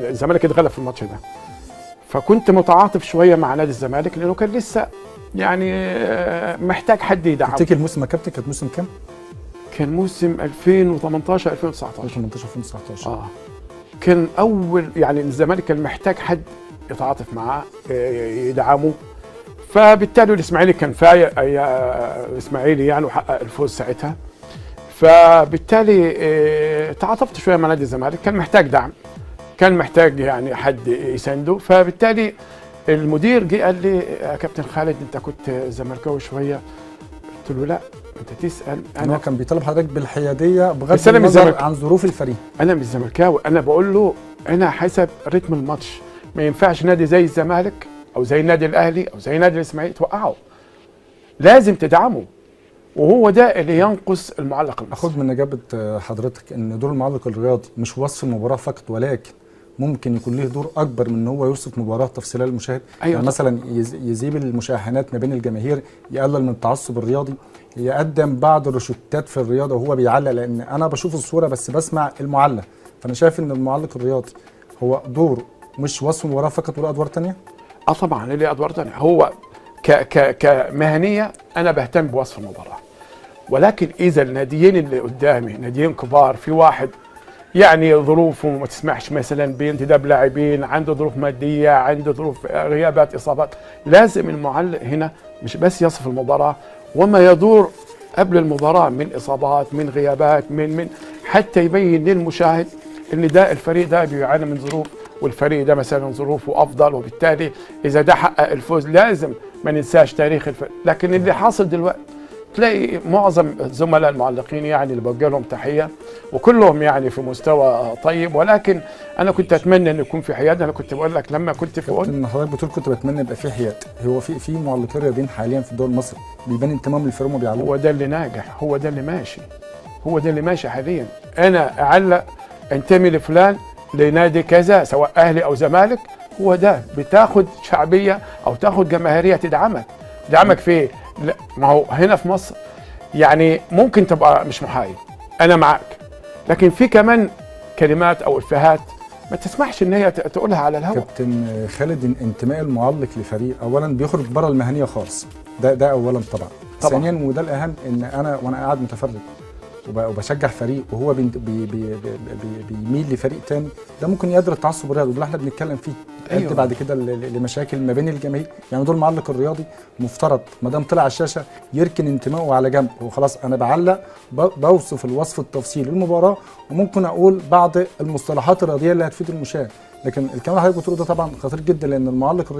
الزمالك اتغلب في الماتش ده، فكنت متعاطف شويه مع نادي الزمالك لانه كان لسه يعني محتاج حد يدعمه. تفتكر الموسم يا كابتن كانت موسم كام؟ كان موسم 2018 2019 2019. كان اول يعني الزمالك كان محتاج حد يتعاطف معاه يدعمه، فبالتالي الاسماعيلي كان فايق الاسماعيلي يعني وحقق الفوز ساعتها، فبالتالي تعاطفت شويه مع نادي الزمالك، كان محتاج دعم، كان محتاج يعني حد يسنده، فبالتالي المدير جه قال لي يا كابتن خالد انت كنت زملكاوي شويه، قلت له لا انت تسال انا كان بيطالب حضرتك بالحياديه بغض بس أنا مش النظر عن ظروف الفريق. انا مش زملكاوي، انا بقول له انا حسب رتم الماتش، ما ينفعش نادي زي الزمالك او زي النادي الاهلي او زي نادي الاسماعيلي توقعه، لازم تدعمه، وهو ده اللي ينقص المعلق المصري. اخد من اجابه حضرتك ان دور المعلق الرياضي مش وصف المباراه فقط، ولكن ممكن يكون له دور اكبر من ان هو يوصف مباراه تفصيليه للمشاهد. أيوة يعني مثلا يذيب المشاحنات ما بين الجماهير، يقلل من التعصب الرياضي، يقدم بعض الروشتات في الرياضه وهو بيعلق، لان انا بشوف الصوره بس بسمع المعلق، فانا شايف ان المعلق الرياضي هو دور مش وصف مباراه فقط وله ادوار ثانيه. طبعا ليه ادوار ثانيه، هو كمهنيه انا بهتم بوصف المباراه، ولكن اذا الناديين اللي قدامي ناديين كبار، في واحد يعني ظروفه ما تسمحش مثلا بانتداب لاعبين، عنده ظروف ماديه، عنده ظروف غيابات اصابات، لازم المعلق هنا مش بس يصف المباراه وما يدور قبل المباراه من اصابات، من غيابات، من حتى يبين للمشاهد ان ده الفريق ده بيعاني من ظروف، والفريق ده مثلا ظروفه افضل، وبالتالي اذا ده حقق الفوز لازم ما ننساش تاريخ الفريق. لكن اللي حاصل دلوقتي تلاقي معظم الزملاء المعلقين يعني اللي بوجه لهم تحيه وكلهم يعني في مستوى طيب، ولكن انا كنت اتمنى ان يكون في حياد. انا كنت بقول لك لما كنت في كابتن حضرتك بتقول كنت بتمنى يبقى في حياد، هو في معلقين رياضيين حاليا في الدوري المصري بيبان انتمام للفريق وما بيعلقوا. هو ده اللي ناجح، هو ده اللي ماشي، هو ده اللي ماشي حاليا. انا اعلق انتمي لفلان لنادي كذا سواء اهلي او زمالك، هو ده بتاخد شعبيه او تاخد جماهيريه تدعمك في ايه؟ لا ما هو هنا في مصر يعني ممكن تبقى مش محايد، انا معاك، لكن في كمان كلمات او افيهات ما تسمحش ان هي تقولها على الهواء. كابتن خالد، انتماء المعلق لفريق اولا بيخرج بره المهنيه خالص، ده اولا طبعا. ثانيا وده الاهم، ان انا وانا قاعد متفرج وبشجع فريق وهو بيميل لفريق تاني، ده ممكن يؤدي للتعصب الرياضي وده احنا بنتكلم فيه. أيوة. بعد كده لمشاكل ما بين الجماهير. يعني دور المعلق الرياضي مفترض ما دام طلع على الشاشه يركن انتمائه على جنب، وخلاص انا بعلق بوصف الوصف التفصيلي للمباراه، وممكن اقول بعض المصطلحات الرياضيه اللي هتفيد المشاهد. لكن الكلام اللي حضرتك بتقوله ده طبعا خطير جدا، لان المعلق الرياضي